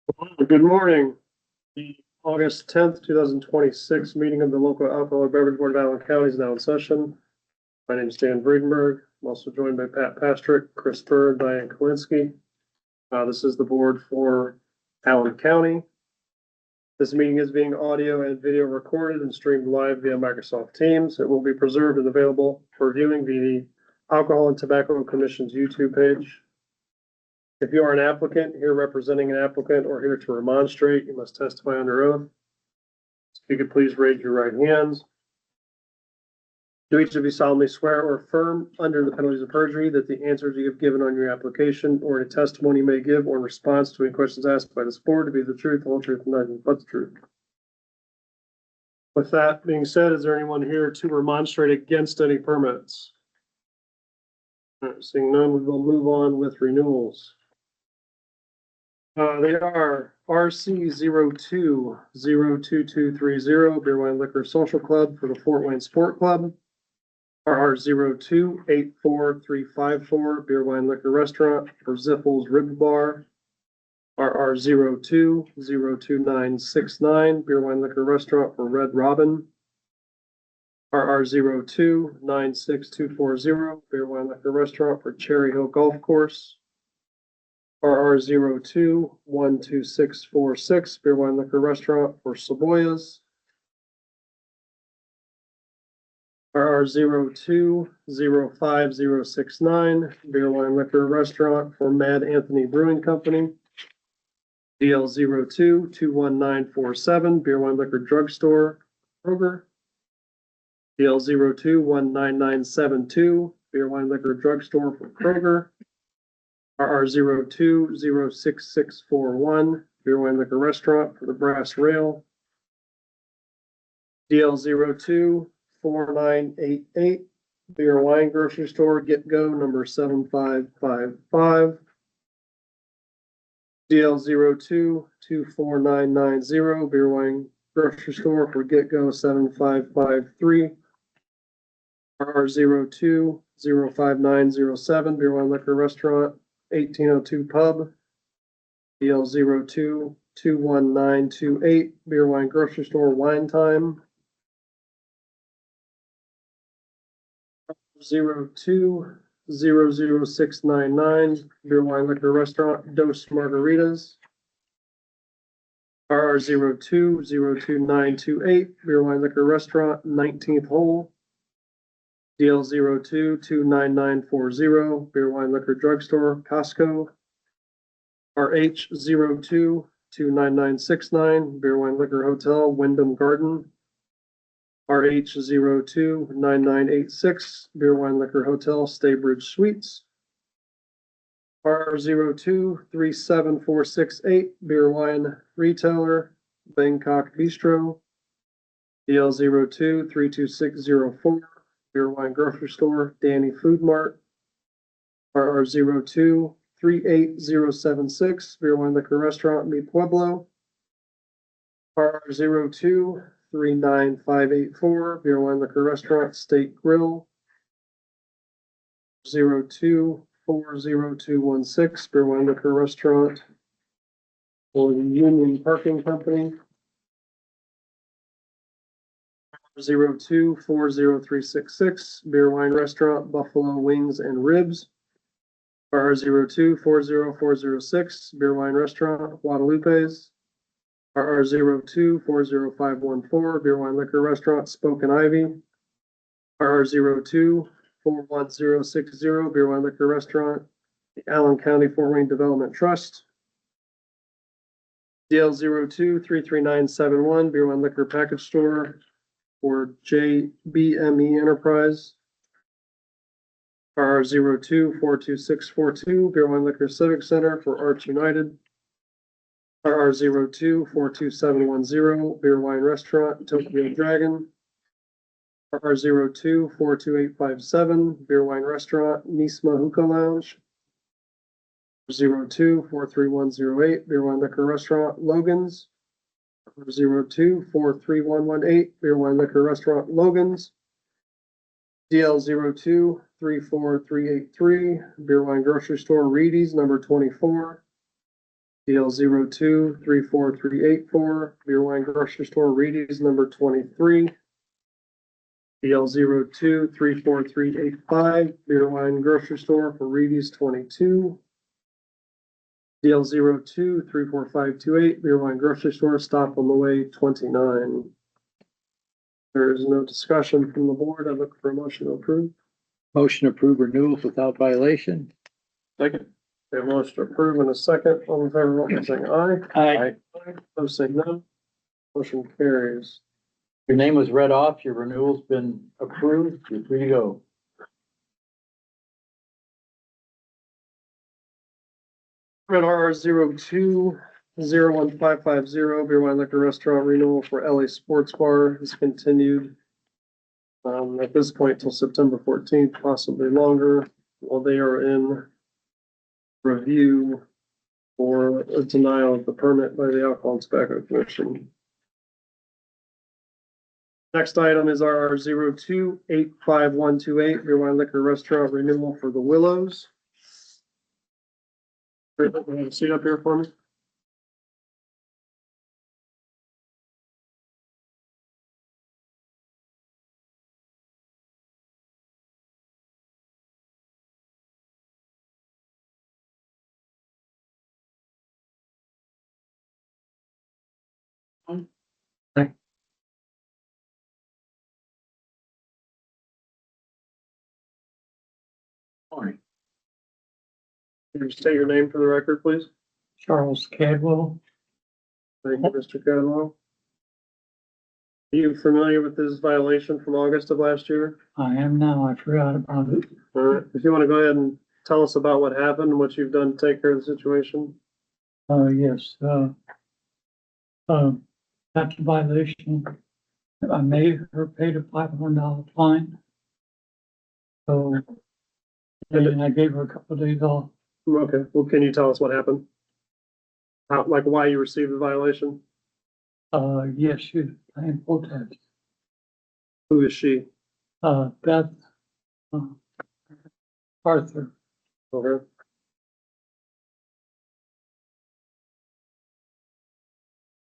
Good morning. The August 10th, 2026 meeting of the local alcohol beverage board of Allen County is now in session. My name is Dan Breedenberg. I'm also joined by Pat Pastrick, Chris Bird, Diane Kalinsky. This is the board for Allen County. This meeting is being audio and video recorded and streamed live via Microsoft Teams. It will be preserved and available for viewing via the Alcohol and Tobacco Commission's YouTube page. If you are an applicant here representing an applicant or here to remonstrate, you must testify under oath. If you could please raise your right hands. Do each of you solemnly swear or affirm under the penalties of perjury that the answers you have given on your application or any testimony you may give or in response to any questions asked by this board to be the truth, the whole truth, and nothing but the truth? With that being said, is there anyone here to remonstrate against any permits? Seeing none, we will move on with renewals. They are RC 02-02230 Beer Wine Liquor Social Club for the Fort Wayne Sport Club. RR 02-84354 Beer Wine Liquor Restaurant for Ziffle's Rib Bar. RR 02-02969 Beer Wine Liquor Restaurant for Red Robin. RR 02-96240 Beer Wine Liquor Restaurant for Cherry Hill Golf Course. RR 02-12646 Beer Wine Liquor Restaurant for Saboyas. RR 02-05069 Beer Wine Liquor Restaurant for Mad Anthony Brewing Company. DL 02-21947 Beer Wine Liquor Drugstore Kroger. DL 02-19972 Beer Wine Liquor Drugstore for Kroger. RR 02-06641 Beer Wine Liquor Restaurant for the Brass Rail. DL 02-4988 Beer Wine Grocery Store Get Go number 7555. DL 02-24990 Beer Wine Grocery Store for Get Go 7553. RR 02-05907 Beer Wine Liquor Restaurant 1802 Pub. DL 02-21928 Beer Wine Grocery Store Wine Time. 02-00699 Beer Wine Liquor Restaurant Dos Margaritas. RR 02-02928 Beer Wine Liquor Restaurant 19th Hole. DL 02-29940 Beer Wine Liquor Drugstore Costco. RH 02-29969 Beer Wine Liquor Hotel Wyndham Garden. RH 02-9986 Beer Wine Liquor Hotel Staybridge Suites. RR 02-37468 Beer Wine Retailer Bangkok Bistro. DL 02-32604 Beer Wine Grocery Store Danny Food Mart. RR 02-38076 Beer Wine Liquor Restaurant Mi Pueblo. RR 02-39584 Beer Wine Liquor Restaurant State Grill. 02-40216 Beer Wine Liquor Restaurant for the Union Parking Company. 02-40366 Beer Wine Restaurant Buffalo Wings and Ribs. RR 02-40406 Beer Wine Restaurant Guadalupe's. RR 02-40514 Beer Wine Liquor Restaurant Spoken Ivy. RR 02-41060 Beer Wine Liquor Restaurant the Allen County Fort Wayne Development Trust. DL 02-33971 Beer Wine Liquor Package Store for JBME Enterprise. RR 02-42642 Beer Wine Liquor Civic Center for Arts United. RR 02-42710 Beer Wine Restaurant Tokyo Dragon. RR 02-42857 Beer Wine Restaurant Nisma Hookah Lounge. 02-43108 Beer Wine Liquor Restaurant Logan's. 02-43118 Beer Wine Liquor Restaurant Logan's. DL 02-34383 Beer Wine Grocery Store Reedy's number 24. DL 02-34384, Beer Wine Grocery Store, Reedy's number 23. DL 02-34385, Beer Wine Grocery Store for Reedy's 22. DL 02-34528, Beer Wine Grocery Store, Stop on the Way 29. There is no discussion from the board. I look for a motion to approve. Motion to approve renewals without violation. Second. We have a motion to approve in a second. All in favor, vote by saying aye. Aye. Those say no. Motion carries. Your name was read off, your renewal's been approved, you're free to go. Red R 02-01550, Beer Wine Liquor Restaurant renewal for LA Sports Bar is continued. At this point till September 14th, possibly longer, while they are in review for a denial of the permit by the Alcohol and Tobacco Commission. Next item is our 02-85128, Beer Wine Liquor Restaurant renewal for the Willows. Have a seat up here for me. Morning. Can you state your name for the record, please? Charles Cadwell. Thank you, Mr. Cadwell. Are you familiar with this violation from August of last year? I am now. I forgot about it. All right, if you want to go ahead and tell us about what happened and what you've done to take care of the situation. Yes, that's a violation. I made her pay the $500 fine. So, and I gave her a couple of days off. Okay, well, can you tell us what happened? How, like why you received the violation? Yes, she was paying full tax. Who is she? Beth, Arthur. Okay.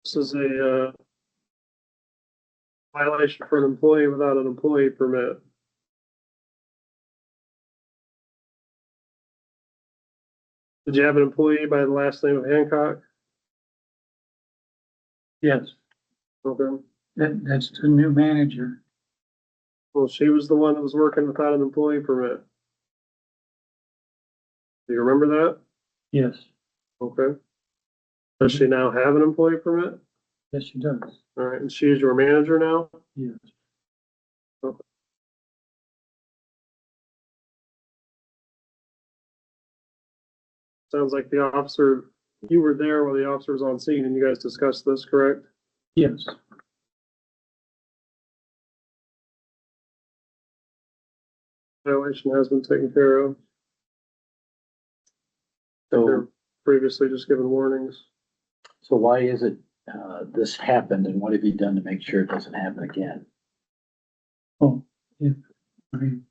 This is a, violation for an employee without an employee permit. Did you have an employee by the last name of Hancock? Yes, Okay. that's the new manager. Well, she was the one that was working without an employee permit. Do you remember that? Yes, Okay. Does she now have an employee permit? yes, she does. All right, and she is your manager now? Yes. Sounds like the officer, you were there while the officer was on scene and you guys discussed this, correct? Yes. Violation has been taken care of. So, They're previously just given warnings. so why is it, this happened and what have you done to make sure it doesn't happen again? Oh, yeah. I mean,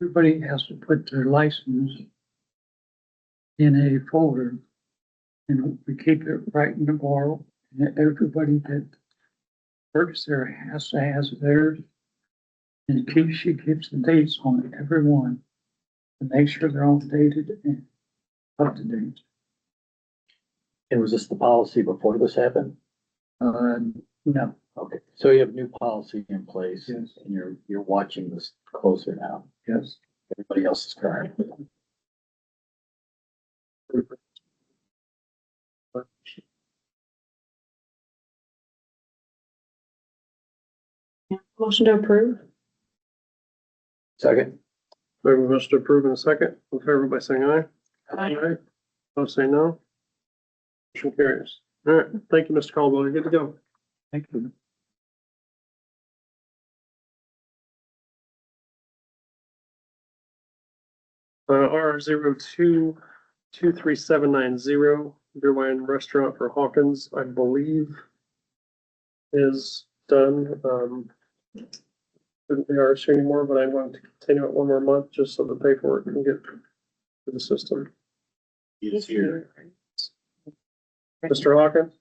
everybody has to put their license in a folder. And we keep it right in the bar. And everybody that works there has to have theirs. And she keeps the dates on it, every one, to make sure they're all dated and up to date. And was this the policy before this happened? No, Okay, so you have new policy in place Yes. and you're watching this closer now. yes. Everybody else is current. Motion to approve? Second? We have a motion to approve in a second. In favor by saying aye. Aye. Opposed, say no. Motion carries. All right, thank you, Mr. Caldwell. You're good to go. Thank you. R 02-23790, Beer Wine Restaurant for Hawkins, I believe, is done. Couldn't be RSU anymore, but I'm going to continue it one more month just so the paperwork can get to the system. He's here. Mr. Hawkins?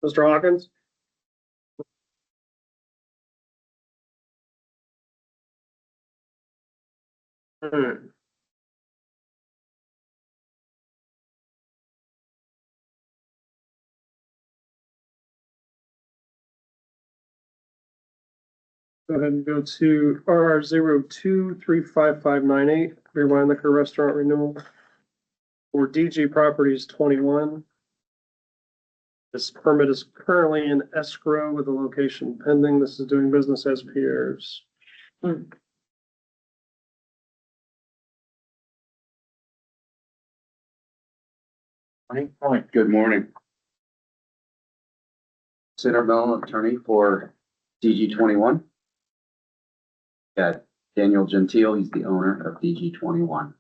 Mr. Hawkins? Hmm. Go ahead and go to RR 02355598, Rewind Liquor Restaurant Renewal. For DG Properties 21. This permit is currently in escrow with the location pending. This is doing business as Pierre's. Good morning. Centerville attorney for DG 21. Got Daniel Gentile, he's the owner of DG 21.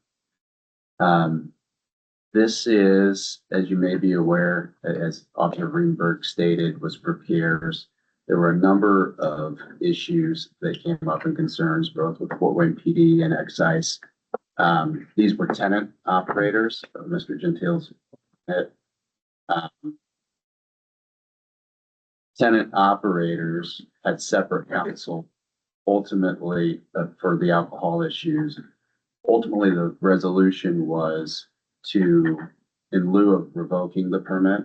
This is, as you may be aware, as Officer Greenberg stated, was for Pierre's. There were a number of issues that came up and concerns both with Fort Wayne PD and excise. These were tenant operators of Mr. Gentile's. Tenant operators had separate counsel, ultimately for the alcohol issues. Ultimately, the resolution was to, in lieu of revoking the permit,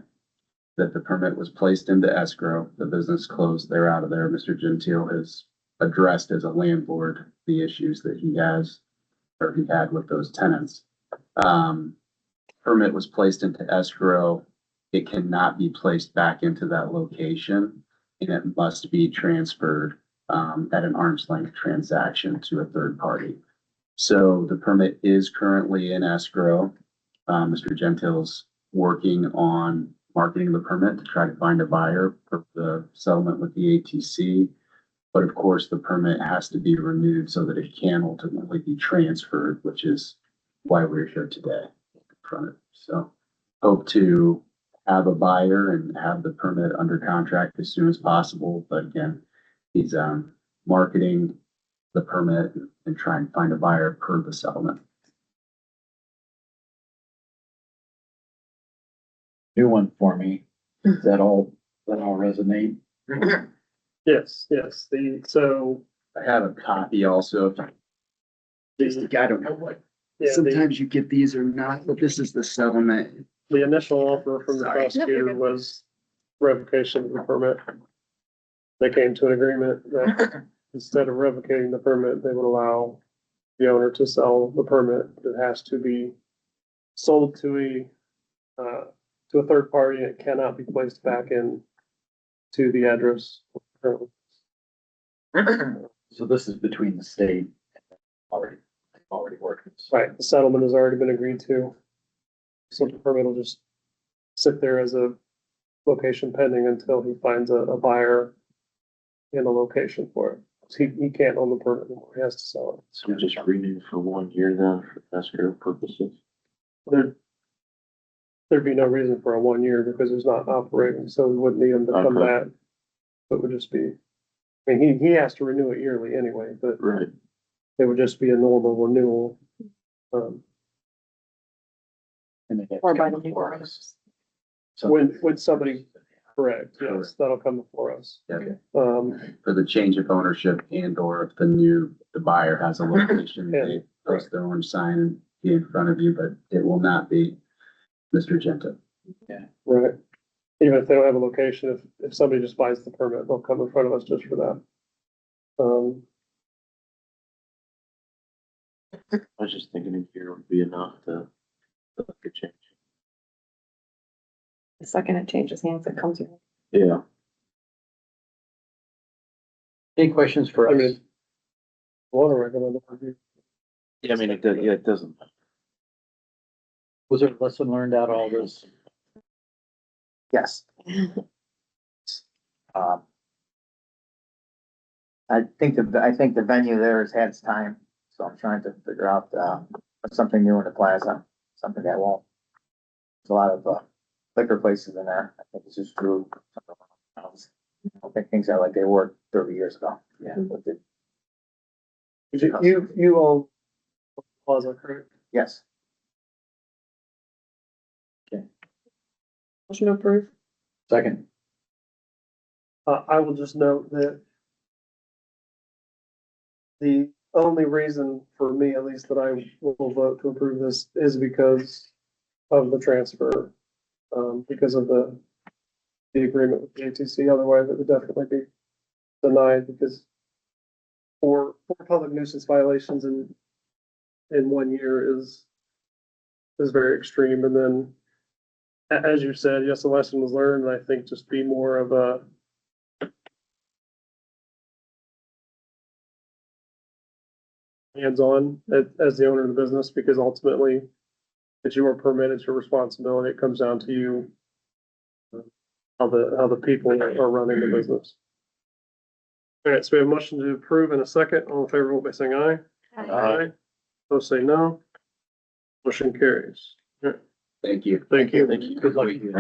that the permit was placed into escrow, the business closed, they're out of there. Mr. Gentile has addressed as a landlord the issues that he has, or he had with those tenants. Permit was placed into escrow. It cannot be placed back into that location, and it must be transferred at an arm's length transaction to a third party. So the permit is currently in escrow. Mr. Gentile's working on marketing the permit to try to find a buyer for the settlement with the ATC. But of course, the permit has to be renewed so that it can ultimately be transferred, which is why we're here today in front of it. So hope to have a buyer and have the permit under contract as soon as possible. But again, he's marketing the permit and trying to find a buyer per the settlement. New one for me. Does that all resonate? Yes, so. I have a copy also. I don't know what, Yeah, sometimes you get these or not, but this is the settlement. the initial offer from the Sorry. prosecutor was revocation of the permit. They came to an agreement that instead of revocating the permit, they would allow the owner to sell the permit. It has to be sold to a third party, and it cannot be placed back in to the address currently. So this is between the state already working. Right, the settlement has already been agreed to. So the permit will just sit there as a location pending until he finds a buyer in a location for it. He can't own the permit anymore, he has to sell it. So just renew for 1 year then for escrow purposes? There'd be no reason for a 1 year because it's not operating, so we wouldn't need him to come Okay. back. It would just be, I mean, he has to renew it yearly anyway, but Right. it would just be a normal renewal. And they have to Or by come the new before owners. us. So- When somebody, correct, yes, that'll come before us. Yeah. For the change of ownership and or if the buyer has a location, Yeah. they post their own sign and be in front of you, but it will not be Mr. Gento. Right. Even if they don't have a location, if somebody just buys the permit, they'll come in front of us just for that. I was just thinking a year would be enough to look at change. The second it changes hands, it comes in. Yeah. Any questions for I us? mean, want to recommend it. Yeah, I mean, it doesn't. Was there a lesson learned out of all this? Yes. Um, I think the venue there has had its time, so I'm trying to figure out, something new in the plaza, something that won't. There's a lot of, liquor places in there. I think it's just true. I don't think things are like they were 30 years ago. Yeah. You own Plaza, correct? Yes. Motion to approve. Second. I will just note that the only reason for me, at least, that I will vote to approve this is because of the transfer. Because of the agreement with the ATC, otherwise it would definitely be denied because for public nuisance violations in 1 year is very extreme. And then, as you said, yes, the lesson was learned, and I think just be more of a hands-on as the owner of the business, because ultimately it's your permit, it's your responsibility. It comes down to you, how the people are running the business. All right, so we have a motion to approve in a second. All in favor, vote by saying aye. Aye. Those say no. Motion carries. Thank you. Thank you. Thank you. Good luck to you.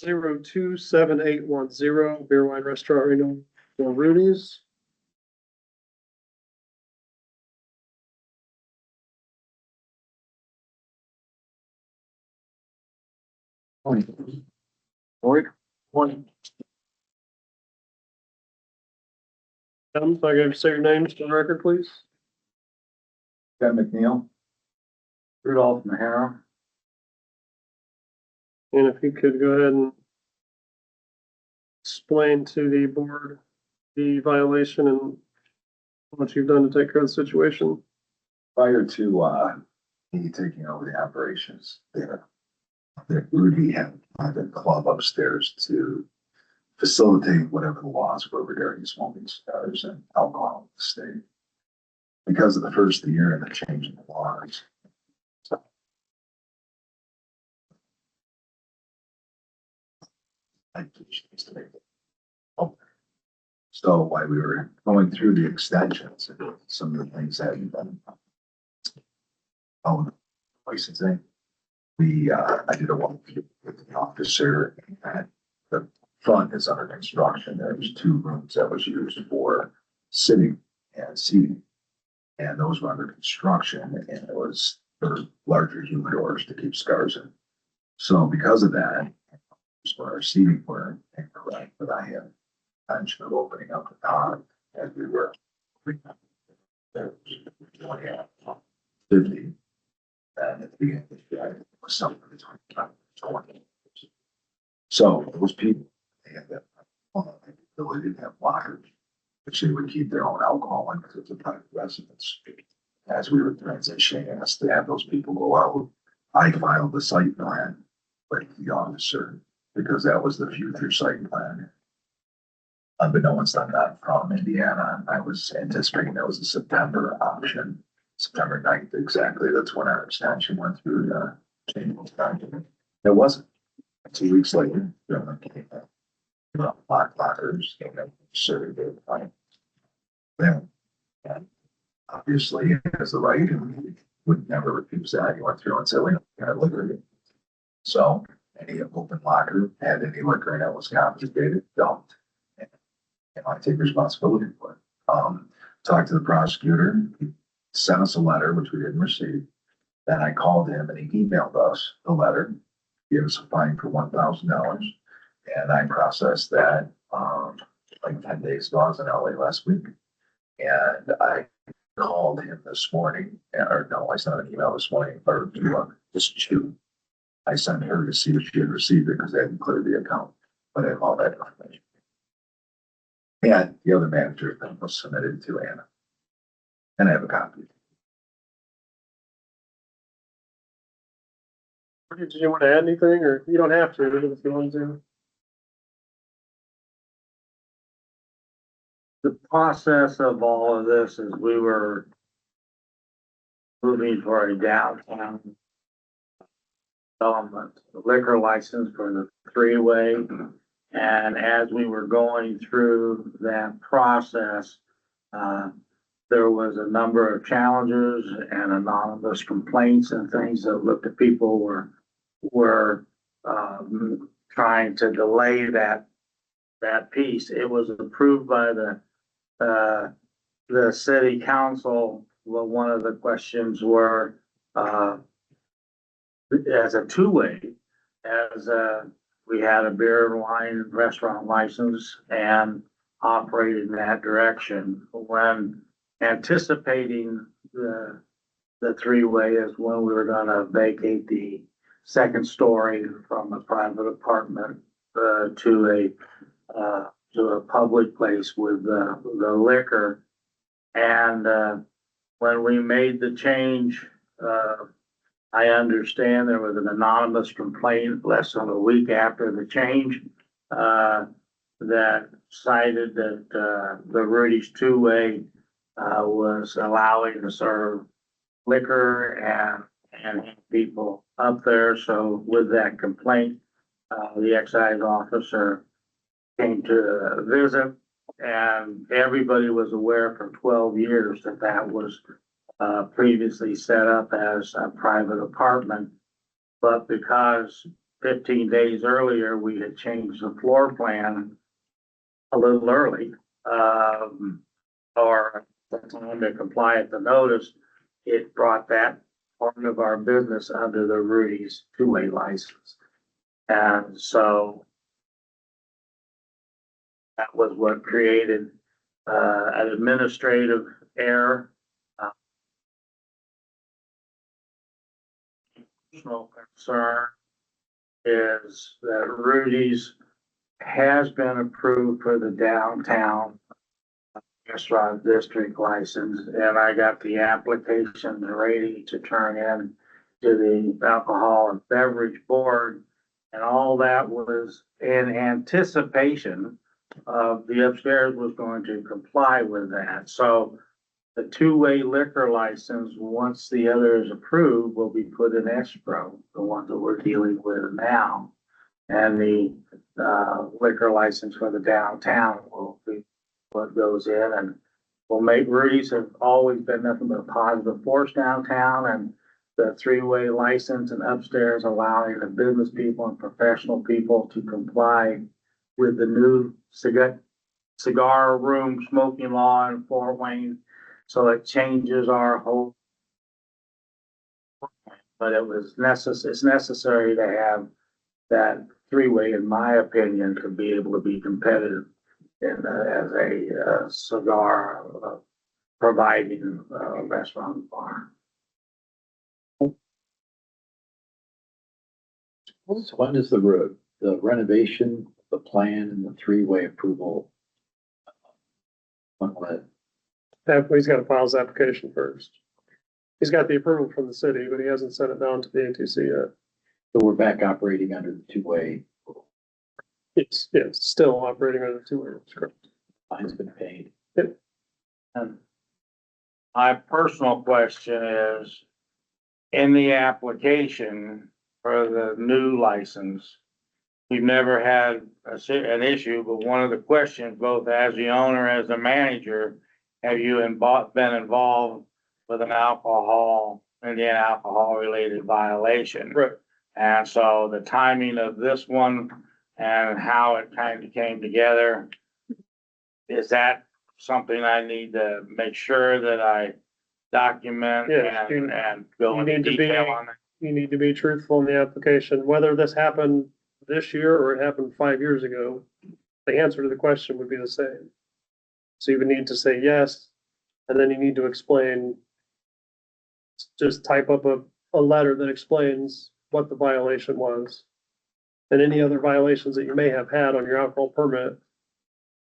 027810 beer wine restaurant renewal for Rudy's. Morning. Morning. If I can say your names for the record, please. Ken McNeil. Rudolph Mahara. And if you could go ahead and explain to the board the violation and what you've done to take care of the situation. Prior to, me taking over the operations there, that Rudy had the club upstairs to facilitate whatever the laws were regarding smoking cigars and alcohol in the state. Because of the first of the year and the change in the laws. So while we were going through the extensions, and some of the things that you've done. Licensing. I did a walkthrough with the officer, and the front is under construction. There's 2 rooms that was used for sitting and seating. And those were under construction, and it was for larger humidors to keep cigars in. So because of that, for our seating were incorrect, but I had intention of opening up the pond as we were. There was 50. And at the beginning of the year, it was something between 20. So those people, they had that ability to have lockers, which they would keep their own alcohol in because it's a private residence. As we were transitioning us to have those people go out, I filed the site plan with the officer because that was the future site plan. Unbeknownst, I'm not from Indiana. I was anticipating that was a September option. September 9th, exactly. That's when our extension went through the change of document. It wasn't. 2 weeks later, German came out. Lockers came up, certified. Then, and obviously, he has the right, and we would never refuse that. He went through and said, we don't got liquor. So, any open locker had any liquor in it was confiscated, dumped. And I take responsibility for it. Talked to the prosecutor. He sent us a letter, which we didn't receive. Then I called him and he emailed us the letter, gave us a fine for $1,000. And I processed that, like 10 days ago. I was in LA last week. And I called him this morning, or no, I sent an email this morning, or just June. I sent her to see if she had received it because they hadn't cleared the account, but I have all that information. And the other manager thing was submitted to Anna. And I have a copy. Did you want to add anything, or you don't have to, if you want to? The process of all of this is we were moving for a downtown development, liquor license for the 3-way. And as we were going through that process, there was a number of challenges and anonymous complaints and things that looked at people were trying to delay that piece. It was approved by the city council. Well, one of the questions were, as a two-way, as we had a beer and wine restaurant license and operated in that direction. When anticipating the three-way is when we were gonna vacate the second story from a private apartment to a public place with the liquor. And when we made the change, I understand there was an anonymous complaint less than a week after the change that cited that the Rudy's two-way was allowing to serve liquor and have people up there. So with that complaint, the excise officer came to visit, and everybody was aware for 12 years that that was previously set up as a private apartment. But because 15 days earlier, we had changed the floor plan a little early, or the time to comply with the notice, it brought that part of our business under the Rudy's two-way license. And so that was what created an administrative error. Personal concern is that Rudy's has been approved for the downtown restaurant district license, and I got the application ready to turn in to the Alcohol and Beverage Board, and all that was in anticipation of the upstairs was going to comply with that. So the two-way liquor license, once the other is approved, will be put in escrow, the one that we're dealing with now. And the liquor license for the downtown will be what goes in, and will make Rudy's have always been nothing but a positive force downtown, and the three-way license and upstairs allowing the business people and professional people to comply with the new cigar room smoking law in Fort Wayne. So it changes our whole, but it's necessary to have that three-way, in my opinion, to be able to be competitive as a cigar providing restaurant bar. So when is the renovation, the plan and the three-way approval? When will it? He's gotta file his application first. He's got the approval from the city, but he hasn't sent it down to the ATC yet. So we're back operating under the two-way, It's still operating under the two-way. That's correct. fine's been paid. And my personal question is, in the application for the new license, we've never had an issue, but one of the questions, both as the owner, as the manager, have you been involved with an Indiana alcohol related violation? Right. And so the timing of this one and how it kind of came together, is that something I need to make sure that I document Yes, and go you into need to be- detail on it? You need to be truthful in the application, whether this happened this year or it happened 5 years ago. The answer to the question would be the same. So you would need to say yes, and then you need to explain, just type up a letter that explains what the violation was. And any other violations that you may have had on your alcohol permit,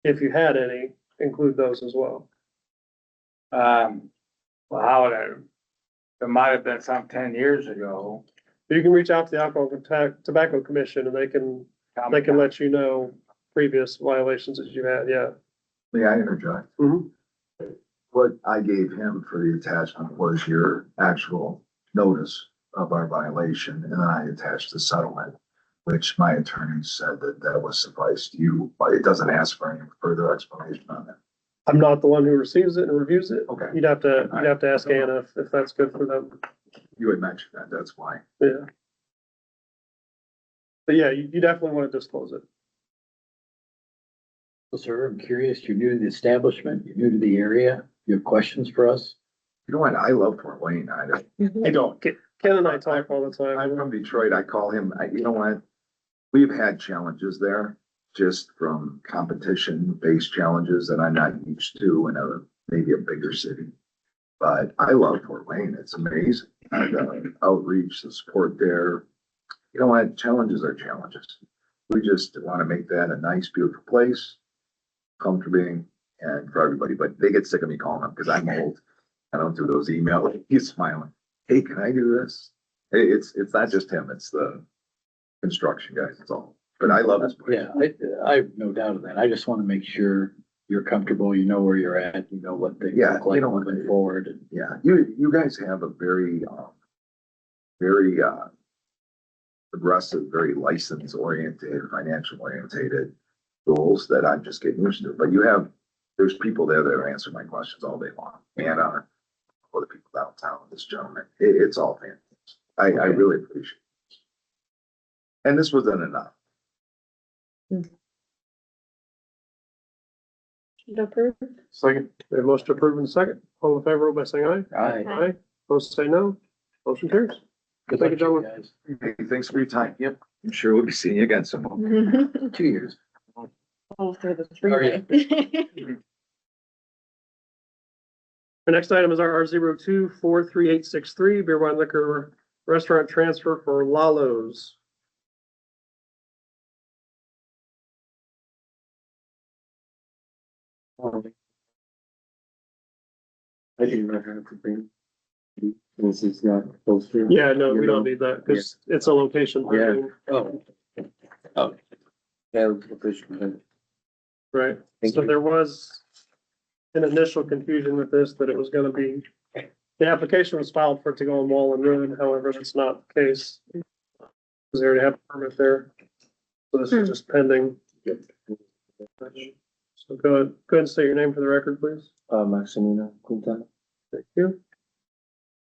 if you had any, include those as well. Well, how would I, there might have been some 10 years ago. You can reach out to the Alcohol and Tobacco Commission and they can let you know previous violations that you had, yeah. May I interject? Mhm. What I gave him for the attachment was your actual notice of our violation, and then I attached the settlement, which my attorney said that would suffice to you, but it doesn't ask for any further explanation on that. I'm not the one who receives it and reviews it. Okay, You'd have to ask Anna if that's good for them. you had mentioned that, that's why. Yeah. But yeah, you definitely want to disclose it. So, sir, I'm curious, you're new to the establishment, you're new to the area, you have questions for us? You know what, I love Fort Wayne, I don't, Ken and I talk all the time. I'm from Detroit, I call him, you know what? We've had challenges there, just from competition-based challenges that I'm not used to in maybe a bigger city. But I love Fort Wayne, it's amazing, the outreach, the support there. You know what, challenges are challenges. We just wanna make that a nice, beautiful place, comforting, and for everybody, but they get sick of me calling them, because I'm old. I don't do those emails, he's smiling, hey, can I do this? It's not just him, it's the construction guys, it's all, but I love this place. Yeah, I have no doubt of that. I just want to make sure you're comfortable, you know where you're at, you know what things Yeah, look like you know, moving forward. And Yeah, you guys have a very, very, aggressive, very license oriented, financial oriented goals that I'm just getting used to, but there's people there that answer my questions all day long, and, other people downtown, this gentleman, it's all fantastic. I really appreciate it. And this wasn't enough. Approved. Second. We have motion to approve in second. All in favor, vote by saying aye. Aye. Aye. Opposed, say no. Motion carries. Good Thank you, luck, gentlemen. guys. Hey, thanks for your time. Yep. I'm sure we'll be seeing you again soon. 2 years. Oh, through the Oh, yeah. three. The next item is our R02-43863 beer, wine, liquor, restaurant transfer for Lalo's. I do not have to bring. Since it's not close to. Yeah, no, we don't need that because it's a location. Yeah. thing, Oh. Yeah, location. Right. Thank So you. there was an initial confusion with this, that it was gonna be, the application was filed for it to go on Wall and Road, however, that's not the case. Because they already have a permit there. So this is just pending. So go ahead and state your name for the record, please. Maximina Quintana. Thank you.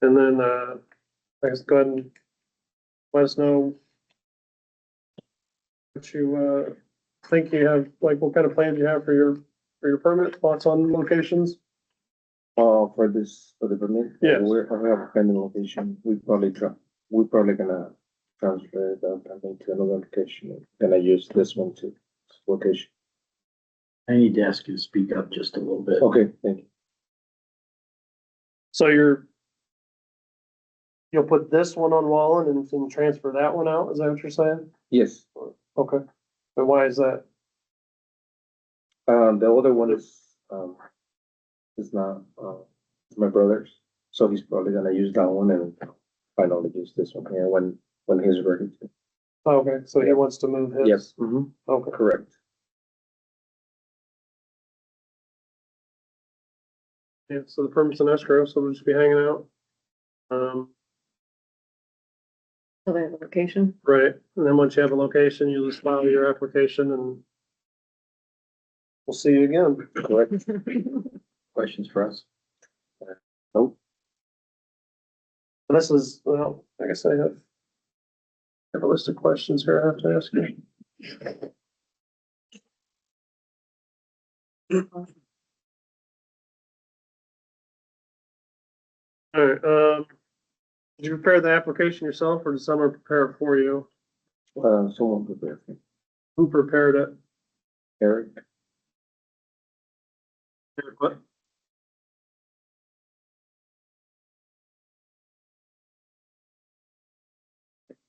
And then, I guess go ahead and let us know what you, think you have, like, what kind of plans you have for your permit, thoughts on locations? For the permit? Yes. We have a pending location. We're probably gonna transfer the permit to another location. Gonna use this one to location. I need to ask you to speak up just a little bit. Okay, thank you. So you'll put this one on Wallen and then transfer that one out, is that what you're saying? Yes, Okay, but why is that? the other one is not, it's my brother's. So he's probably gonna use that one and finally use this one here when he's ready to. Okay, so he wants to move his? Yes, mm-hmm, Okay, correct. yeah, so the permit's in escrow, so we'll just be hanging out. So they have a location. Right, and then once you have a location, you just file your application and we'll see you again. Correct. Questions for us? Nope. This is, well, I guess I have a list of questions here I have to ask you. All right, did you prepare the application yourself or did someone prepare it for you? Someone prepared me. Who prepared it? Eric, What?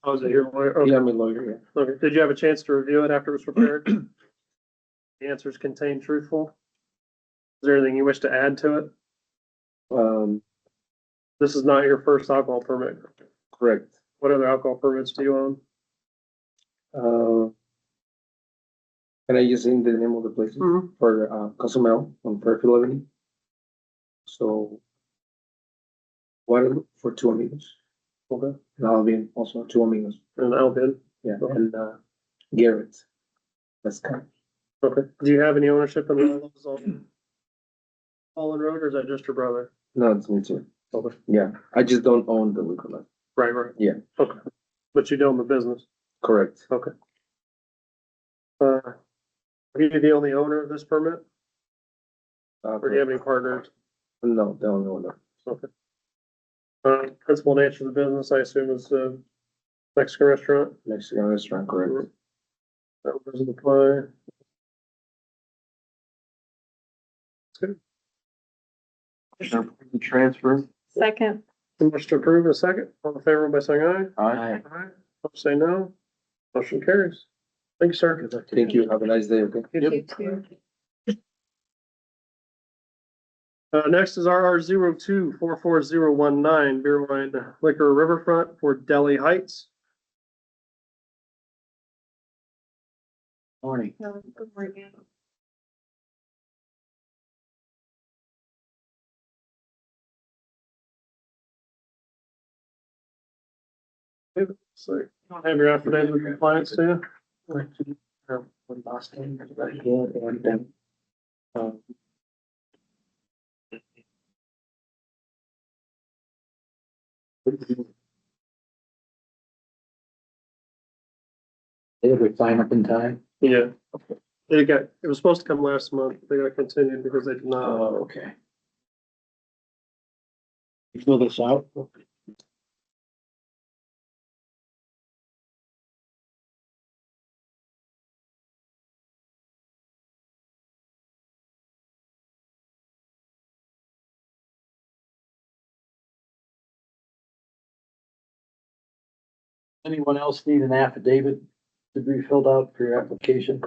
Oh, is it your lawyer? Okay. yeah, I'm a lawyer, yeah. Okay, did you have a chance to review it after it was prepared? The answers contained truthful? Is there anything you wish to add to it? This is not your first alcohol permit. Correct. What other alcohol permits do you own? Can I use in the name of the place Mhm. for Cozumel on Fairfield Avenue? So one for two amigos. Okay. And Alvin also two amigos. And Alvin, Yeah, Okay. and Garrett. That's kind. okay. Do you have any ownership in all those? Fallen Road, or is that just your brother? No, it's me too. Okay. Yeah, I just don't own the liquor license. Right. Yeah. Okay. But you own the business? Correct. Okay. Are you the only owner of this permit, or do you have any partners? No, the only owner. Okay. Principal nature of the business, I assume, is Mexican restaurant? Mexican restaurant, correct? That doesn't apply. The transfer. Second, Motion to approve in a second. All in favor by saying aye. Aye. Opposed, say no. Motion carries. Thank you, sir. Thank you. Have a nice day, okay? you too. Next is RR 2 44019 Beer Wine Liquor Riverfront for Delhi Heights. Morning. Good morning. So, have your affidavit of compliance to you? Last time, right here, and then, they ever sign up in time? Yeah. It was supposed to come last month. They got continued because they did not. Oh, okay. You fill this out? Anyone else need an affidavit to be filled out for your application?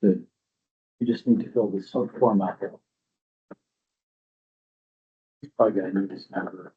Good. You just need to fill this form out. You probably gotta need this number.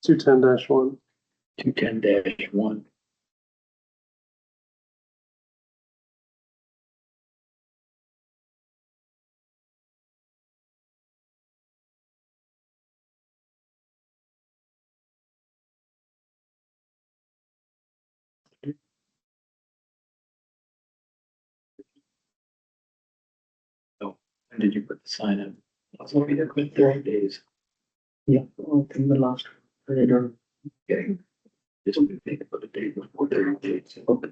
Two ten -1. 210-1. Oh, when did you put the sign up? It's only been 30 days. Yeah, in the last. Okay. Just think about the date before 30 days. Okay.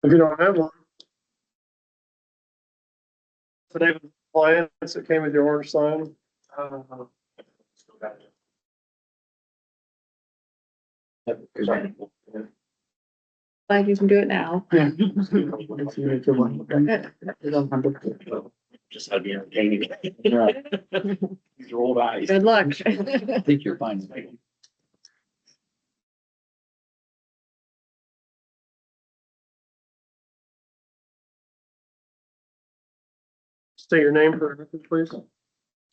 If you don't have one. Today, with clients that came with your orange sign. Glad you can do it now. Just gotta be entertaining. These are old eyes. Good luck. I think you're fine. State your name for the record, please.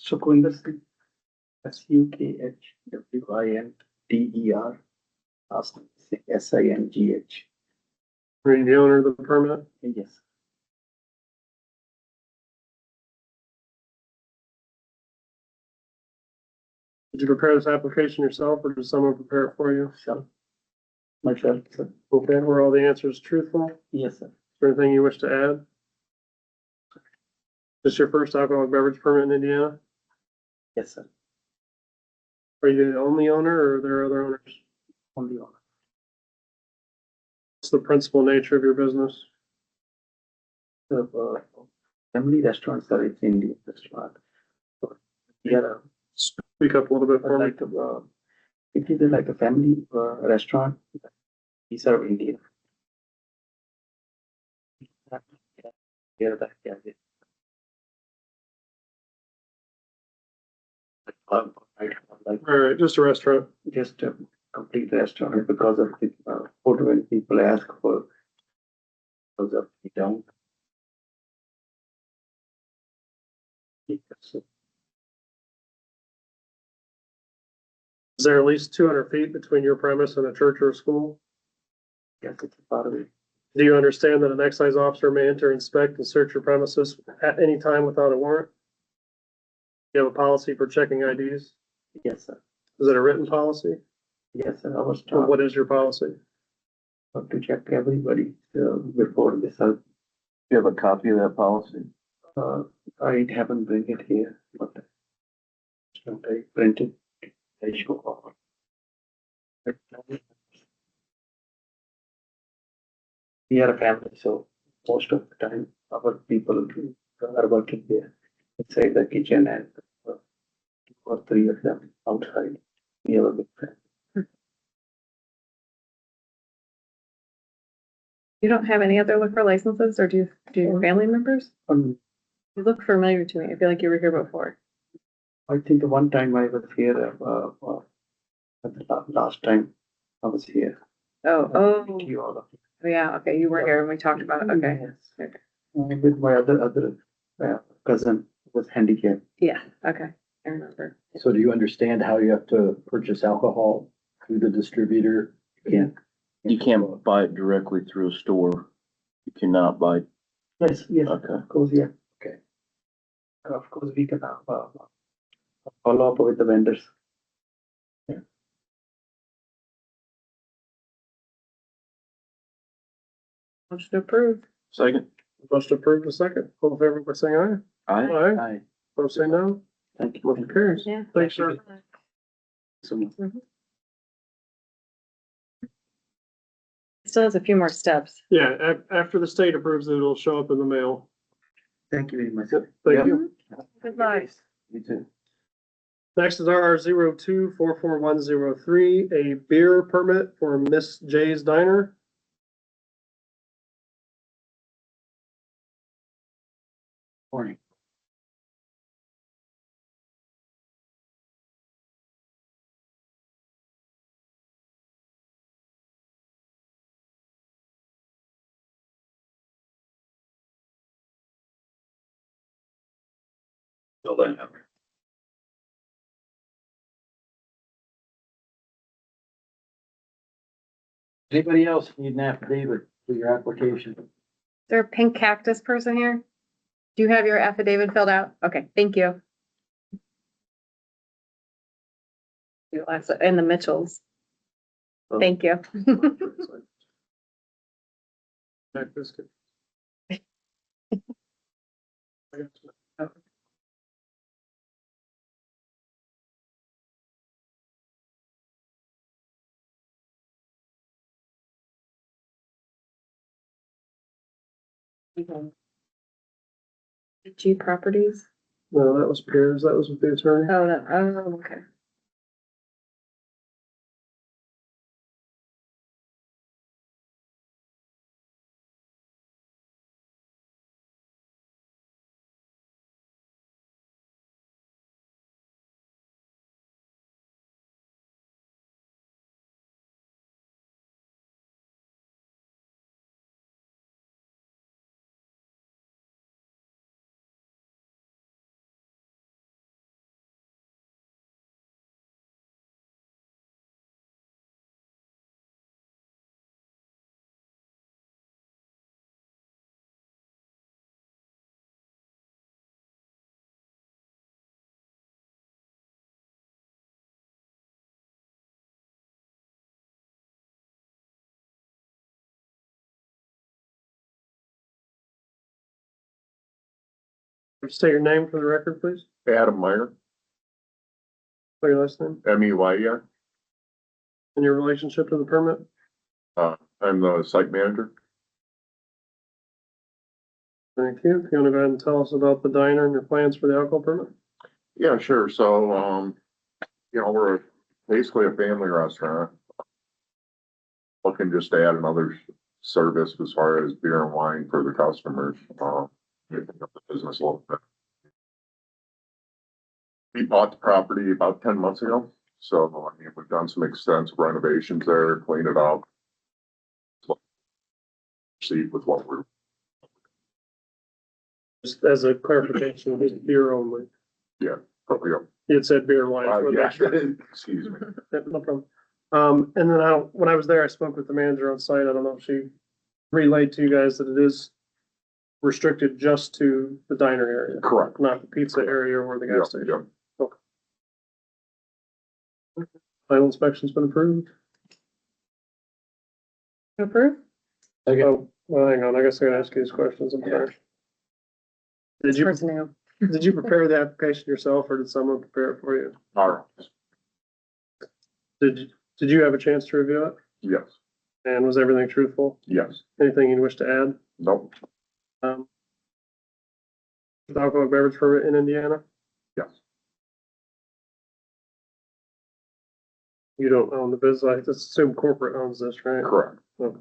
Sukhwinder Singh, SUKHWINDER, last name SINGH. Are you the owner of the permit? Yes. Did you prepare this application yourself or did someone prepare it for you? Self. Myself, sir. Okay, were all the answers truthful? Is Yes, sir. there anything you wish to add? Is this your first alcoholic beverage permit in Indiana? Yes, sir. Are you the only owner or are there other owners? Only owner. What's the principal nature of your business? The family restaurant, sir, it's Indian restaurant. So, we are Speak up a little bit for me. like it is like a family restaurant. We serve Indian. Here that yeah. Like All right, just a restaurant. just a complete restaurant because of the food when people ask for because of we don't. Is there at least 200 feet between your premise and a church or a school? Yes, it's a part of it. Do you understand that an excise officer may enter, inspect, and search your premises at any time without a warrant? You have a policy for checking IDs? Yes, sir. Is it a written policy? Yes, sir. Our Or staff what is your policy? have to check everybody before they serve. You have a copy of that policy? I haven't bring it here, but I printed. I show off. We are a family, so most of the time our people are working there inside the kitchen and two or three of them outside. We have a big family. You don't have any other liquor licenses or do your family members? You look familiar to me. I feel like you were here before. I think one time I was here, the last time I was here. Oh, Meet you all of you. yeah, okay, you were here and we talked about it, okay. Yes. And with my other cousin who was handicapped. Yeah, okay, I remember. So do you understand how you have to purchase alcohol through the distributor? Yeah. You can't buy it directly through a store. You cannot buy, Yes, okay. of course, yeah. Okay. Of course, we can follow up with the vendors. Motion to approve. Second. Motion approved in a second. All in favor by saying aye? Aye. Aye. Aye. Opposed, say no. Thank you. Motion carries. Yeah. Thanks, sir. So much. Still has a few more steps. Yeah, after the state approves it, it'll show up in the mail. Thank you very much. Thank you. Good luck. You too. Next is RR 02-44103, a beer permit for Miss J's Diner. Morning. Fill that out. Anybody else need an affidavit for your application? Is there a pink cactus person here? Do you have your affidavit filled out? Okay, thank you. And the Mitchells. Thank you. Jack biscuit. G Properties? No, that was Piers, that was with the attorney. Oh, that, oh, okay. State your name for the record, please. Adam Meyer, Spell your last name MEYER. and your relationship to the permit. I'm the site manager. Thank you. If you want to go ahead and tell us about the diner and your plans for the alcohol permit. Yeah, sure. So, we're basically a family restaurant. Looking just to add another service as far as beer and wine for the customers, making up the business a little bit. We bought the property about 10 months ago. So, we've done some extensive renovations there, cleaned it up. Proceed with what we're, Just as a clarification, it's beer only. probably, You had said beer and wine. so yeah, make sure. excuse me. Yeah, no problem. And then when I was there, I spoke with the manager on site. I don't know if she relayed to you guys that it is restricted just to the diner area, Correct. not the pizza area or the Yeah, gas station. yeah. Final inspection's been approved. Approve? Oh, well, hang on. I guess I gotta ask you these questions. I'm sorry. Did you, Personnel. did you prepare the application yourself or did someone prepare it for you? All right. Did you have a chance to review it? Yes, And was everything truthful? yes. Anything you wish to add? Nope. The alcoholic beverage permit in Indiana? Yes. You don't own the business. I just assume corporate owns this, right? Correct. There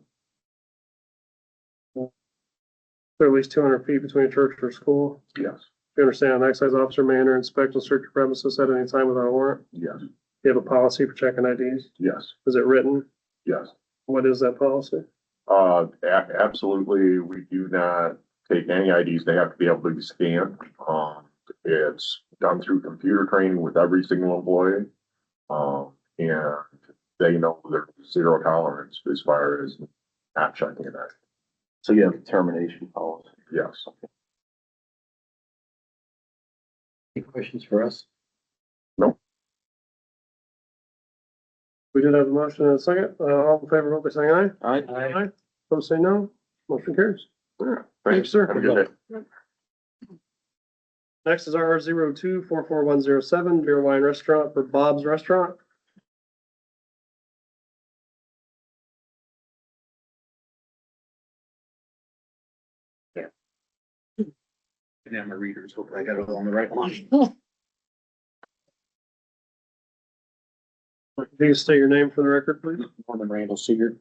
are at least 200 feet between a church or school. Yes. You understand, an excise officer may enter, inspect, and search your premises at any time without a warrant. Yes. You have a policy for checking IDs. Yes. Is it written? Yes. What is that policy? Absolutely. We do not take any IDs. They have to be able to be scanned. It's done through computer training with every single employee. And they know there's zero tolerance as far as not checking it out. So you have a termination policy. Yes. Any questions for us? We did have a motion and a second. All in favor, vote by saying aye. Aye. Opposed, say no. Motion carries. Thanks, sir. Have a good day. Next is R 02-44107, beer wine restaurant for Bob's Restaurant. And my readers, hopefully I got it all on the right line. Please state your name for the record, please. Norman Randall Seegert.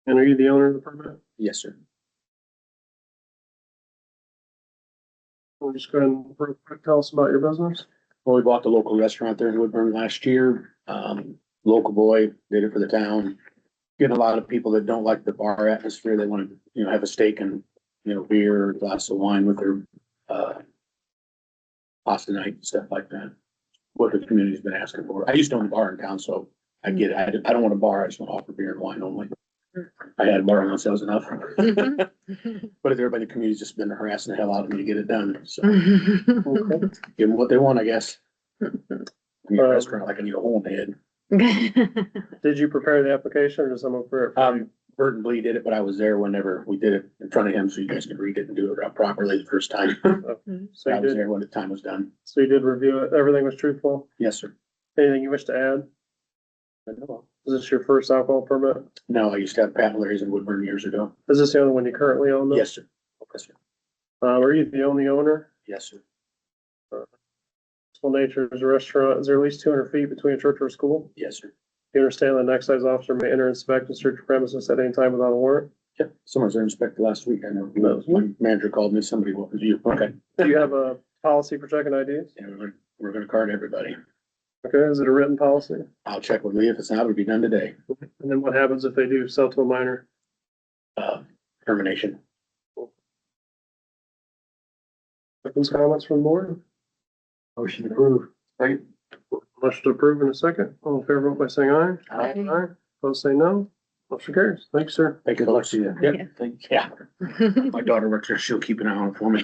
And are you the owner of the permit? Yes, sir. We'll just go ahead and real quick tell us about your business. Well, we bought the local restaurant there in Woodburn last year. Local boy did it for the town. Getting a lot of people that don't like the bar atmosphere. They want to, have a steak and, beer, a glass of wine with their, pasta night and stuff like that. What the community's been asking for. I used to own a bar in town, so I get it. I don't want a bar. I just want to offer beer and wine only. I had a bar once, that was enough. But everybody in the community's just been harassing the hell out of me to get it done, so Okay. give them what they want, I guess. I need a restaurant like I need a hole in the head. Did you prepare the application or did someone prepare it for you? Burton Blee did it, but I was there whenever we did it in front of him, so you guys could read it and do it properly the first time. So I you was did, there when the time was done. so you did review it. Everything was truthful. Yes, sir. Anything you wish to add? Is this your first alcohol permit? No, I used to have Pat Larry's in Woodburn years ago. Is this the only one you currently own though? Yes, sir. Yes, sir. Are you the only owner? Yes, sir. Peaceful Nature's restaurant, is there at least 200 feet between a church or a school? Yes, sir. You understand that an excise officer may enter, inspect, and search your premises at any time without a warrant? Yep, someone's there inspected last week. I know. My manager called me, somebody, what was you? Okay. Do you have a policy for checking IDs? Yeah, we're gonna card everybody. Okay, is it a written policy? I'll check with Lee. If it's not, it'll be done today. And then what happens if they do sell to a minor? Termination. Questions, comments from the board? Motion approved. Right? Motion to approve in a second. All in favor, vote by saying aye. Aye. Opposed, say no. Motion carries. Thanks, sir. Thank you. Good luck to you. Yeah. Yeah. My daughter works there. She'll keep an eye on it for me.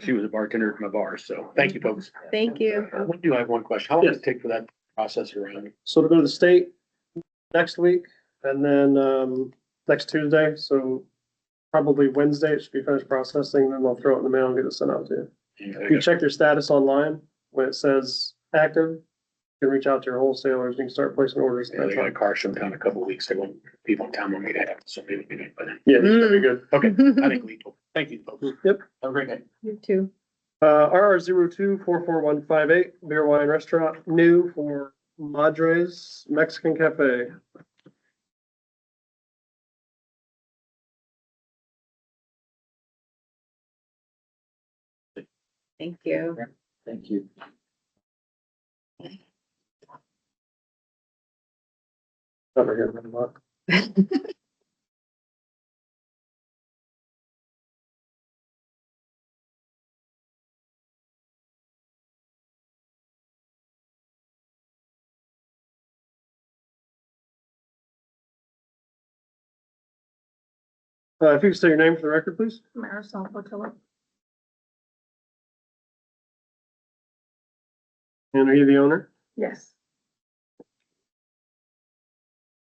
She was a bartender at my bar, so thank you, folks. Thank you. I do have one question. How long does it take for that process around? So to go to the state next week and then, next Tuesday, so probably Wednesday, it should be finished processing, then they'll throw it in the mail and get it sent out to you. If you check your status online, when it says active, you can reach out to your wholesalers, you can start placing orders. Yeah, they got a car show in town in a couple of weeks. They want, people in town want me to have it, so maybe we can, but Yeah, that'd be good. okay, I think we do. Thank you, folks. Yep. Have a great day. You too. RR 2444158 Beer Wine Restaurant, new for Madres Mexican Cafe. Thank you. Thank you. Never heard of them. If you could say your name for the record, please. Marisol Portillo. And are you the owner? Yes.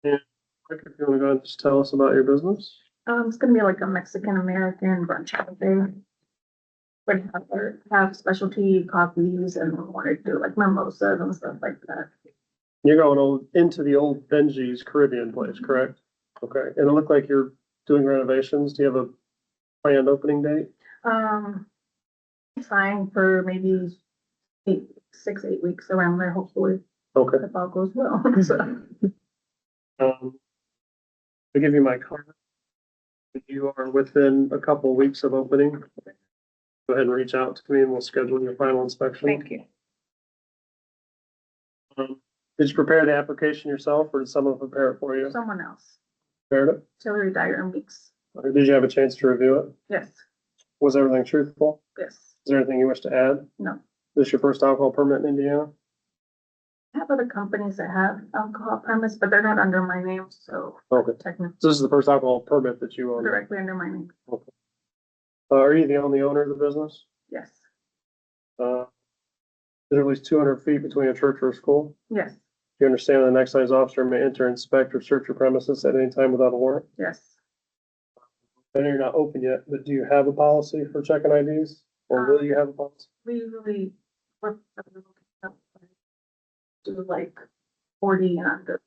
If you want to go ahead and just tell us about your business. It's gonna be like a Mexican American brunch cafe. We have specialty coffees and we want to do like mimosas and stuff like that. You're going into the old Benji's Caribbean place, correct? Okay, and it looked like you're doing renovations. Do you have a planned opening date? Fine for maybe 6-8 weeks around there, hopefully, Okay. if all goes well. So, I'll give you my card. If you are within a couple of weeks of opening, go ahead and reach out to me and we'll schedule your final inspection. Thank you. Did you prepare the application yourself or did someone prepare it for you? someone else, Prepared it? Hillary Dyer Meeks. Or did you have a chance to review it? Yes, Was everything truthful? yes, Is there anything you wish to add? no. Is this your first alcohol permit in Indiana? I have other companies that have alcohol permits, but they're not under my name, so Okay. technically So this is the first alcohol permit that you own? directly under my name. Are you the only owner of the business? Yes, Is there at least 200 feet between a church or a school? yes, Do you understand that an excise officer may enter, inspect, or search your premises at any time without a warrant? yes. I know you're not open yet, but do you have a policy for checking IDs? Or will you have a policy? We usually work do like 40 and under.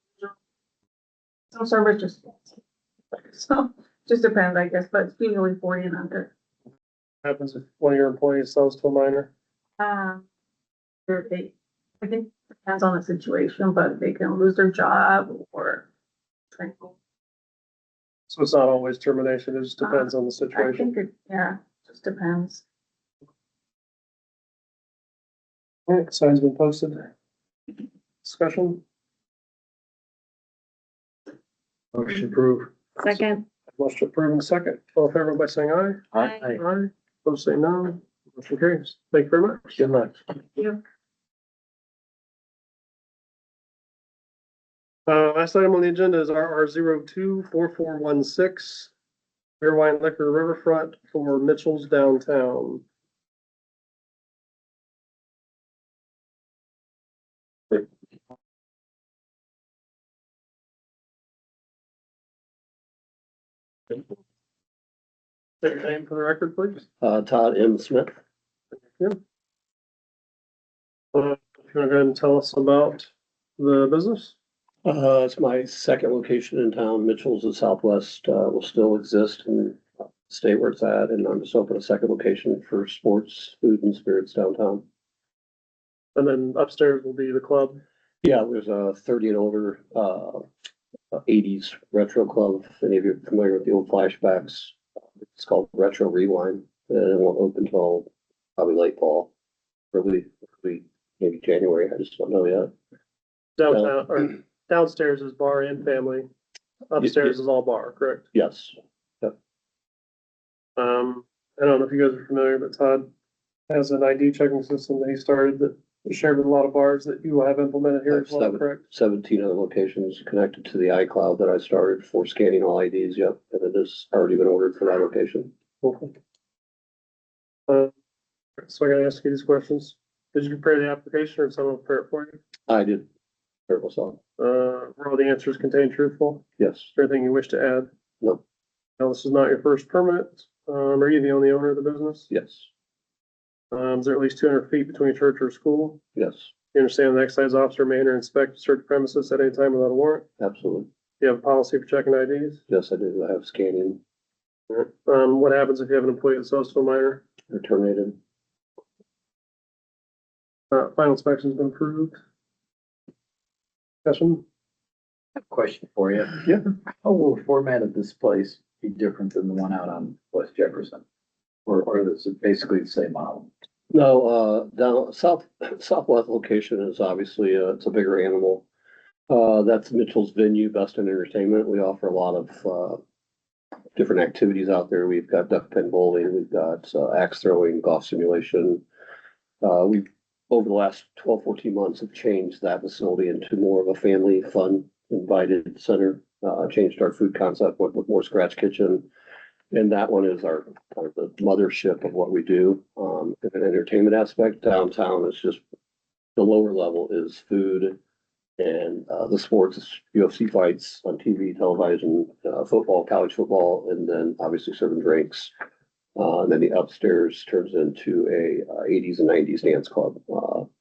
Some servers just, so just depends, I guess, but it's usually 40 and under. What happens if one of your employees sells to a minor? They, I think it depends on the situation, but they can lose their job or. So it's not always termination, it just depends on the I situation. think it, yeah, just depends. All right, sign's been posted. Discussion? Motion approved. Second. Motion approved in second. All in favor by saying aye. Aye. Aye. Opposed, say no. Motion carries. Thank you very much. Good luck. Last item on the agenda is RR 24416. Beer Wine Liquor Riverfront for Mitchell's Downtown. State your name for the record, please. Todd M. Smith. If you want to go ahead and tell us about the business? It's my second location in town. Mitchell's in Southwest, will still exist and stay where it's at. And I'm just open a second location for sports, food and spirits downtown. And then upstairs will be the club. Yeah, there's a 30 and older, 80s retro club. If any of you are familiar with the old flashbacks, it's called Retro Rewind. And it won't open till probably late fall, early, maybe January. I just don't know yet. Downtown, or downstairs is bar and family. Upstairs is all bar, correct? Yes. I don't know if you guys are familiar, but Todd has an ID checking system that he started that is shared with a lot of bars that you will have implemented here as well, correct? 17 other locations connected to the iCloud that I started for scanning all IDs. Yep. And it has already been ordered for that location. Cool. So I gotta ask you these questions. Did you prepare the application or did someone prepare it for you? I did. Terrible song. Were all the answers contained truthful? Yes. Is there anything you wish to add? No. Now, this is not your first permit. Are you the only owner of the business? Yes. Is there at least 200 feet between church or school? Yes. You understand the excise officer may enter, inspect, search premises at any time without a warrant? Absolutely. You have a policy for checking IDs? Yes, I do. I have scanning. What happens if you have an employee that's also a minor? They're terminated. Final inspection's been approved. Discussion? Question for you. Yeah. How will the format of this place be different than the one out on West Jefferson? Or is it basically the same model? No, down southwest location is obviously, it's a bigger animal. That's Mitchell's venue, Best in Entertainment. We offer a lot of, different activities out there. We've got duck pin bowling, we've got, axe throwing, golf simulation. We've, over the last 12, 14 months, have changed that facility into more of a family fun invited center. Changed our food concept, went with more scratch kitchen. And that one is our kind of the mothership of what we do. In an entertainment aspect, downtown is just the lower level is food and the sports, UFC fights on TV, television, football, college football, and then obviously serving drinks. And then the upstairs turns into a 80s and 90s dance club.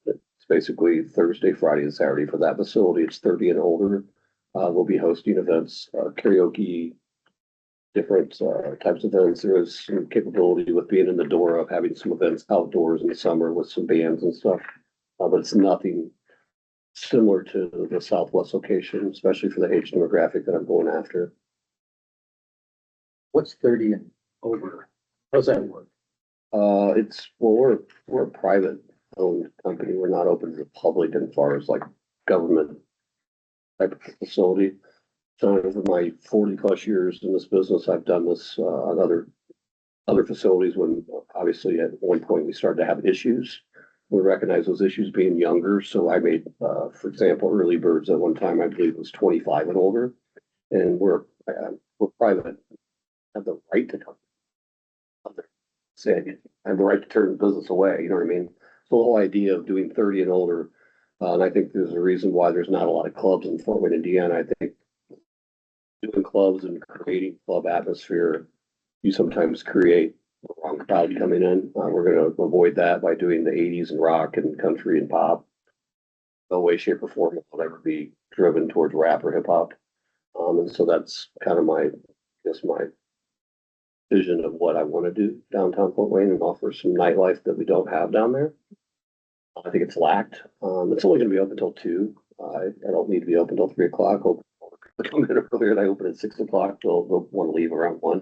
It's basically Thursday, Friday, and Saturday for that facility. It's 30 and older. We'll be hosting events, karaoke, different types of events. There is some capability with being in the door of having some events outdoors in the summer with some bands and stuff. But it's nothing similar to the Southwest location, especially for the age demographic that I'm going after. What's 30 and over? How's that work? We're a private owned company. We're not open to the public as far as like government type of facility. So over my 40 plus years in this business, I've done this on other facilities when obviously at one point we started to have issues. We recognize those issues being younger. So I made, for example, Early Birds at one time, I believe was 25 and older. And we're private, have the right to come. Say I have the right to turn the business away, you know what I mean? So the whole idea of doing 30 and older, and I think there's a reason why there's not a lot of clubs in Fort Wayne, Indiana. I think doing clubs and creating club atmosphere, you sometimes create the wrong crowd coming in. We're going to avoid that by doing the 80s and rock and country and pop. No way, shape, or form will ever be driven towards rap or hip hop. And so that's kind of my vision of what I want to do downtown Fort Wayne and offer some nightlife that we don't have down there. I think it's lacked. It's only going to be open until 2. I don't need to be open until 3 o'clock. Come in earlier and I open at 6 o'clock. They'll want to leave around 1.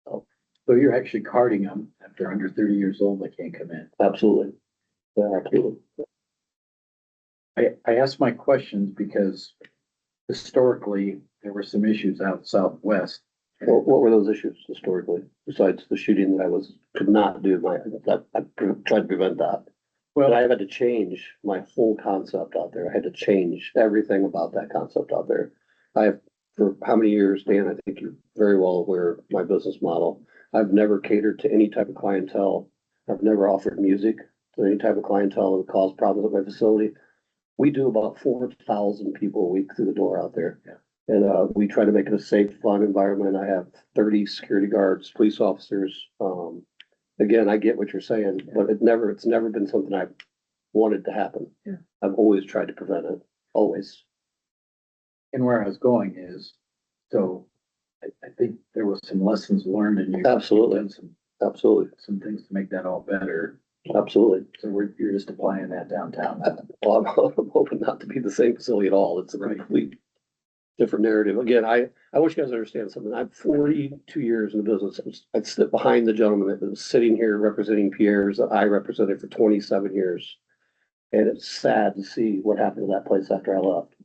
So you're actually carding them if they're under 30 years old, they can't come in. Absolutely. Yeah, absolutely. I asked my questions because historically there were some issues out southwest. What were those issues historically, besides the shooting that I could not do I tried to prevent that. But I had to change my whole concept out there. I had to change everything about that concept out there. I have, for how many years, Dan, I think you're very well aware of my business model. I've never catered to any type of clientele. I've never offered music to any type of clientele that would cause problems at my facility. We do about 4,000 people a week through the door out there. Yeah. And we try to make it a safe, fun environment. I have 30 security guards, police officers. Again, I get what you're saying, but it's never been something I've wanted to happen. Yeah. I've always tried to prevent it, always. And where I was going is, so I think there was some lessons learned and you. Absolutely. Done some, Absolutely, some things to make that all better. absolutely. So you're just applying that downtown. Well, I'm hoping not to be the same facility at all. It's a Right. complete different narrative. Again, I wish you guys understand something. I'm 42 years in the business. I sit behind the gentleman that was sitting here representing Pierre's that I represented for 27 years. And it's sad to see what happened to that place after I left.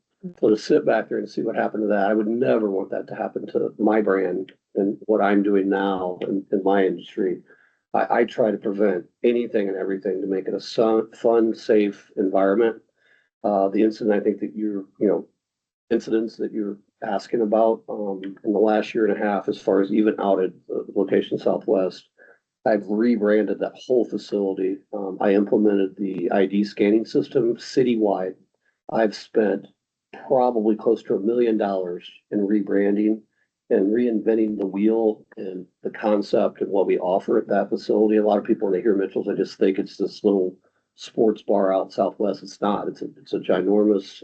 So to sit back there and see what happened to that, I would never want that to happen to my brand and what I'm doing now in my industry. I try to prevent anything and everything to make it a fun, safe environment. The incident, I think that incidents that you're asking about, in the last year and a half, as far as even out at the location Southwest, I've rebranded that whole facility. I implemented the ID scanning system citywide. I've spent probably close to $1 million in rebranding and reinventing the wheel and the concept and what we offer at that facility. A lot of people, when they hear Mitchell's, they just think it's this little sports bar out Southwest. It's not. It's a ginormous,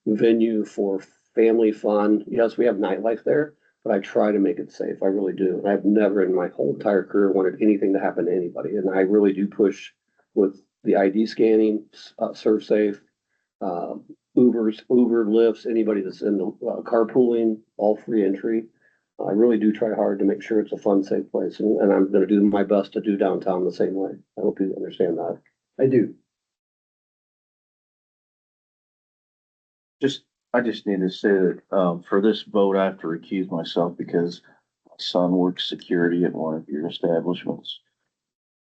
venue for family fun. Yes, we have nightlife there, but I try to make it safe. I really do. And I've never in my whole entire career wanted anything to happen to anybody. And I really do push with the ID scanning, serve safe, Uber, Lyfts, anybody that's in the carpooling, all free entry. I really do try hard to make sure it's a fun, safe place. And I'm going to do my best to do downtown the same way. I hope you understand that. I do. I just need to say that, for this vote, I have to recuse myself because my son works security at one of your establishments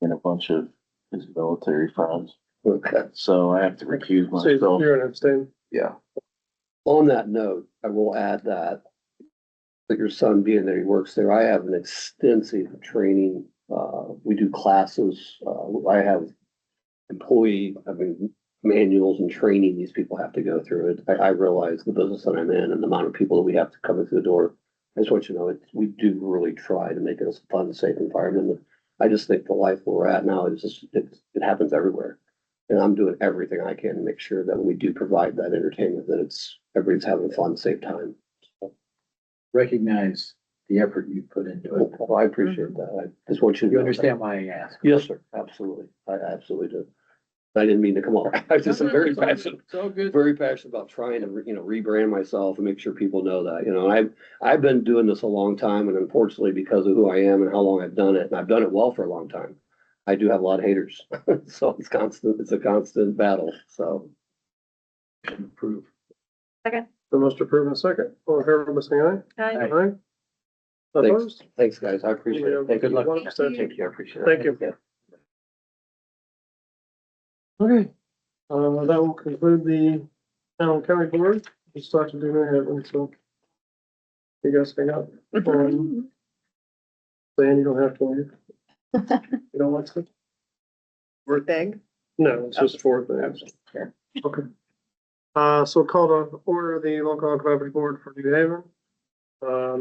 and a bunch of his military friends. Okay. So I have to recuse So myself. you're an abstain. Yeah. On that note, I will add that your son being there, he works there, I have an extensive training. We do classes. I have manuals and training these people have to go through it. I realize the business that I'm in and the amount of people that we have to come through the door. I just want you to know, we do really try to make it a fun, safe environment. I just think the life we're at now is just, it happens everywhere. And I'm doing everything I can to make sure that when we do provide that entertainment, that everybody's having fun, safe time. Recognize the effort you put into it. Well, I appreciate that. I just want you to You know that. understand why I asked? Yes, sir. Absolutely. I absolutely do. I didn't mean to come off. I was just very passionate. So good. Very passionate about trying to, rebrand myself and make sure people know that, and I've been doing this a long time, and unfortunately, because of who I am and how long I've done it, and I've done it well for a long time, I do have a lot of haters. So it's a constant battle, so. Improve. Second. The most approved in a second. All in favor, by saying aye. Aye. Aye. Opposed? Thanks, guys. I appreciate it. Thank Good you. luck. One abstention. Thank you. I appreciate it. Thank you. Okay, that will conclude the town and county board. We still have to do New Haven, so. You guys hang out. Dan, you don't have to leave. You don't want to? We're big. No, it's just 4 things. Sure. Okay. So call to order the local alcohol board for New Haven.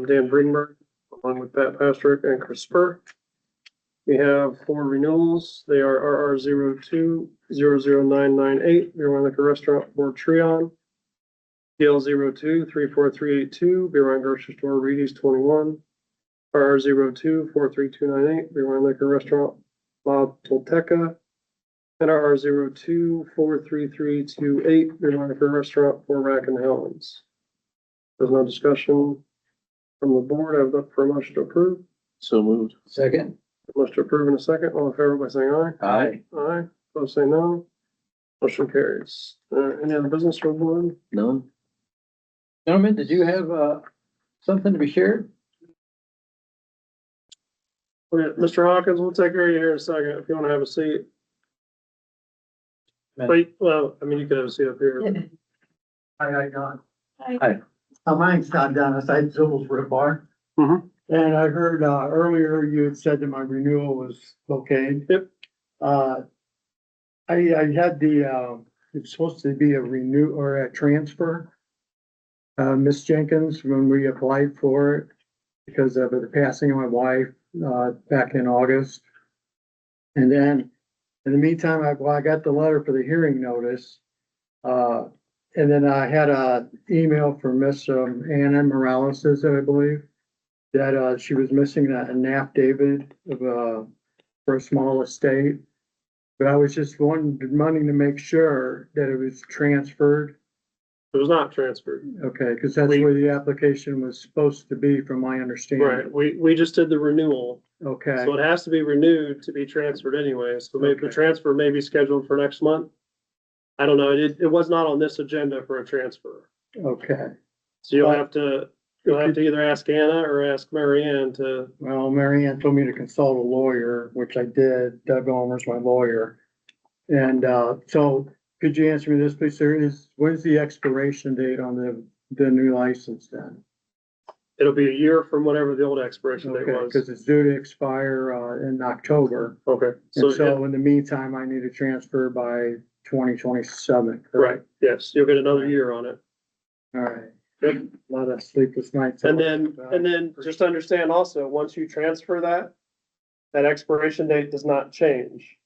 Dan Greenberg, along with Pat Pastrick and Chris Spur. We have 4 renewals. They are RR 02-00998, Beer Wine Liquor Restaurant for Treon. PL 02-34382, Beer Wine Grocery Store Reedy's 21. RR 02-43298, Beer Wine Liquor Restaurant La Tolteca. And RR 02-43328, Beer Wine Liquor Restaurant for Rack and Helens. There's no discussion from the board. I would look for a motion to approve. So moved. Second. Motion to approve in a second. All in favor by saying aye. Aye. Aye. Opposed, say no. Motion carries. Any other business from the board? None? Gentlemen, did you have, something to be shared? Okay, Mr. Hawkins, we'll take care of you here in a second if you want to have a seat. Man. Wait, well, you could have a seat up here. Hi, Don. Hi. My name's Todd Dennis. I had Zibbles Rib Bar. Mhm. And I heard, earlier you had said that my renewal was okay. Yep. I had it's supposed to be a renew or a transfer. Miss Jenkins, when we applied for it, because of the passing of my wife, back in August. And then, in the meantime, I got the letter for the hearing notice. And then I had a email from Miss Anna Morales, I believe, that she was missing an affidavit of for a small estate. But I was just wanting to make sure that it was transferred. It was not transferred. Okay, because that's We- where the application was supposed to be, from my Right, understanding. we just did the renewal, Okay, so it has to be renewed to be transferred anyway, so maybe the Okay. transfer may be scheduled for next month. I don't know, it was not on this agenda for a transfer, okay. so you'll have to either ask Anna or ask Mary Ann to, Well, Mary Ann told me to consult a lawyer, which I did. Doug Ulmer's my lawyer. And, so could you answer me this, please, sir? When's the expiration date on the new license then? it'll be a year from whatever the old expiration date Okay, was. because it's due to expire, in October. Okay, And so, so in the meantime, I need to transfer by 2027. right, yes, you'll get another year on it. All right. Good. A lot of sleepless nights. And then just understand also, once you transfer that expiration date does not change.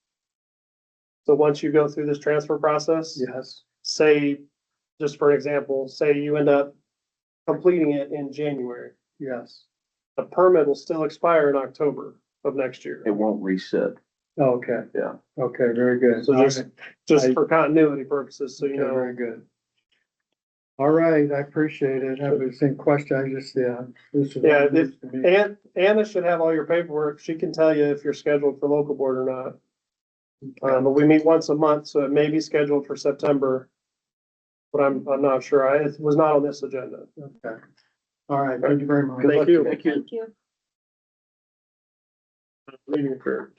So once you go through this transfer process, Yes, say, just for example, say you end up completing it in January, yes. the permit will still expire in October of next year. It won't reset. Okay. Yeah. Okay, very good. So just for continuity purposes, so you Okay, know. very good. All right, I appreciate it. I was in question, I just, this is. Yeah, Anna should have all your paperwork. She can tell you if you're scheduled for local board or not. But we meet once a month, so it may be scheduled for September. But I'm not sure. It was not on this agenda. Okay. All right, thank you very much. Thank you. Thank you. Meeting adjourned.